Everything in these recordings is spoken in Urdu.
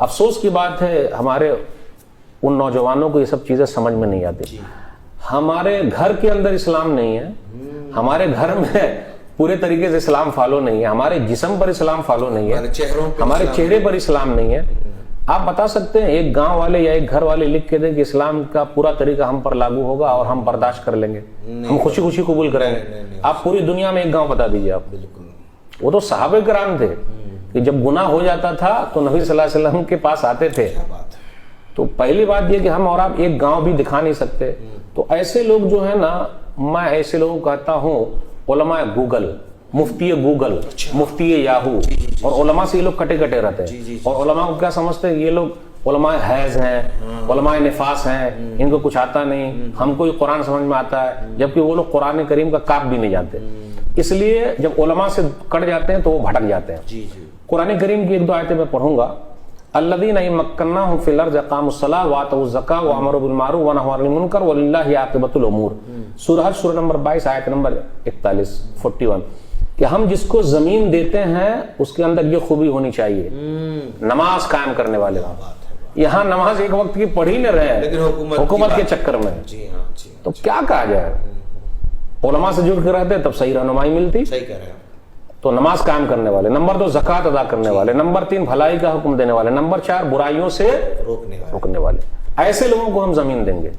افسوس کی بات ہے ہمارے ان نوجوانوں کو یہ سب چیزیں سمجھ میں نہیں آتی. ہمارے گھر کے اندر اسلام نہیں ہے, ہمارے گھر میں پورے طریقے سے اسلام فالو نہیں ہے, ہمارے جسم پر اسلام فالو نہیں ہے, ہمارے چہرے پر اسلام نہیں ہے. آپ بتا سکتے ہیں ایک گاؤں والے یا ایک گھر والے لکھ کے دیں کہ اسلام کا پورا طریقہ ہم پر لاگو ہوگا اور ہم برداشت کر لیں گے, ہم خوشی خوشی قبول کریں گے؟ آپ پوری دنیا میں ایک گاؤں بتا دیجیے آپ. وہ تو صحابہ کرام تھے کہ جب گناہ ہو جاتا تھا تو نبی صلی اللہ علیہ وسلم کے پاس آتے تھے. تو پہلی بات یہ کہ ہم اور آپ ایک گاؤں بھی دکھا نہیں سکتے. تو ایسے لوگ جو ہے نا, میں ایسے لوگوں کو کہتا ہوں علماء گوگل, مفتی گوگل, مفتی یاہو, اور علماء سے یہ لوگ کٹے کٹے رہتے ہیں. اور علماء کو کیا سمجھتے ہیں, یہ لوگ علماء حیض ہیں, علماء نفاس ہیں, ان کو کچھ آتا نہیں, ہم کو یہ قرآن سمجھ میں آتا ہے, جبکہ وہ لوگ قرآن کریم کا کاپ بھی نہیں جانتے. اس لیے جب علماء سے کٹ جاتے ہیں تو وہ بھٹک جاتے ہیں. قرآن کریم کی ایک دو آیتیں میں پڑھوں گا. الذین مکناہم فی الارض اقاموا الصلاۃ وآتوا الزکاۃ وامروا بالمعروف ونہوا عن المنکر وللہ عاقبۃ الامور. سورہ حج سورہ نمبر 22 آیت نمبر 41 کہ ہم جس کو زمین دیتے ہیں اس کے اندر یہ خوبی ہونی چاہیے, نماز قائم کرنے والے. یہاں نماز ایک وقت کی پڑھ ہی نہ رہے ہیں حکومت کے چکر میں, تو کیا کہا جائے. علماء سے جڑ کے رہتے تب صحیح رہنمائی ملتی. تو نماز قائم کرنے والے. نمبر 2 زکوٰۃ ادا کرنے والے. نمبر 3 بھلائی کا حکم دینے والے. نمبر 4 برائیوں سے روکنے والے. ایسے لوگوں کو ہم زمین دیں گے.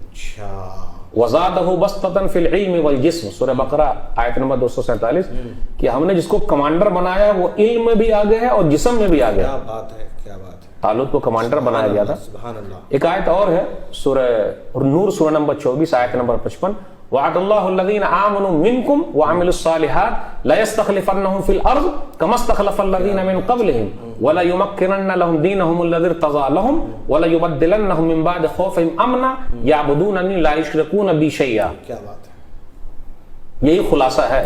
وَزَادَهُ بَسْطَةً فِي الْعِلْمِ وَالْجِسْمِ سورہ بقرہ آیت نمبر 247 کہ ہم نے جس کو کمانڈر بنایا وہ علم میں بھی آگے ہے اور جسم میں بھی آگے ہے. کیا بات ہے, کیا بات ہے. طالوت کو کمانڈر بنایا گیا تھا. سبحان اللہ. ایک آیت اور ہے سورہ نور سورہ نمبر 24 آیت نمبر 55 وعد اللہ الذین آمنوا منکم وعملوا الصالحات لیستخلفنہم فی الارض کما استخلف الذین من قبلہم وليمکنن لهم دینہم الذی ارتضی لهم وليبدلنہم من بعد خوفہم امنا یعبدوننی لا یشرکون بی شیئا. کیا بات ہے. یہی خلاصہ ہے.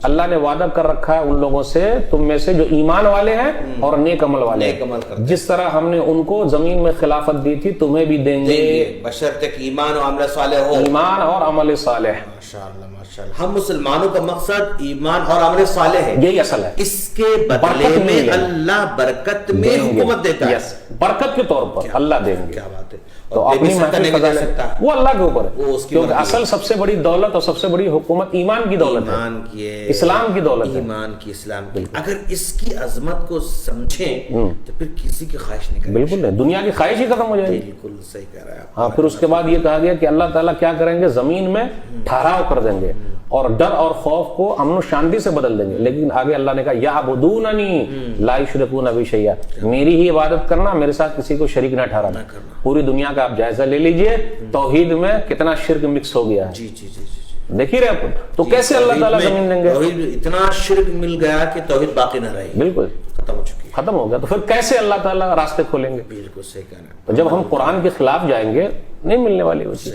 اللہ نے وعدہ کر رکھا ہے ان لوگوں سے تم میں سے جو ایمان والے ہیں اور نیک عمل والے ہیں. جس طرح ہم نے ان کو زمین میں خلافت دی تھی تمہیں بھی دیں گے بشرطے کہ ایمان و عمل صالح ہو. ایمان اور عمل صالح. ماشاءاللہ ماشاءاللہ. ہم مسلمانوں کا مقصد ایمان اور عمل صالح ہے, یہی اصل ہے. اس کے بدلے میں اللہ برکت میں حکومت دیتا ہے. برکت کے طور پر اللہ دیں گے. کیا بات ہے. تو اپنی محفل فضا وہ اللہ کے اوپر ہے, کیونکہ اصل سب سے بڑی دولت اور سب سے بڑی حکومت ایمان کی دولت ہے, اسلام کی دولت ہے. ایمان کی, اسلام کی. اگر اس کی عظمت کو سمجھیں تو پھر کسی کی خواہش نہیں کریں. بالکل نہیں, دنیا کی خواہش ہی ختم ہو جائے گی. بالکل صحیح کہہ رہے ہیں آپ. ہاں, پھر اس کے بعد یہ کہا گیا کہ اللہ تعالیٰ کیا کریں گے, زمین میں ٹھہراؤ کر دیں گے اور ڈر اور خوف کو امن و شانتی سے بدل دیں گے. لیکن آگے اللہ نے کہا یعبدوننی لا یشرکون بی شیئا, میری ہی عبادت کرنا, میرے ساتھ کسی کو شریک نہ ٹھہرانا. پوری دنیا کا آپ جائزہ لے لیجئے, توحید میں کتنا شرک مکس ہو گیا ہے. جی جی جی دیکھ ہی رہے. تو کیسے اللہ تعالیٰ زمین دیں گے. اتنا شرک مل گیا کہ توحید باقی نہ رہی, بالکل ختم ہو چکی, ختم ہو گیا. تو پھر کیسے اللہ تعالیٰ راستے کھولیں گے. بالکل صحیح کہنا ہے. تو جب ہم قرآن کے خلاف جائیں گے نہیں ملنے والی وہ چیز.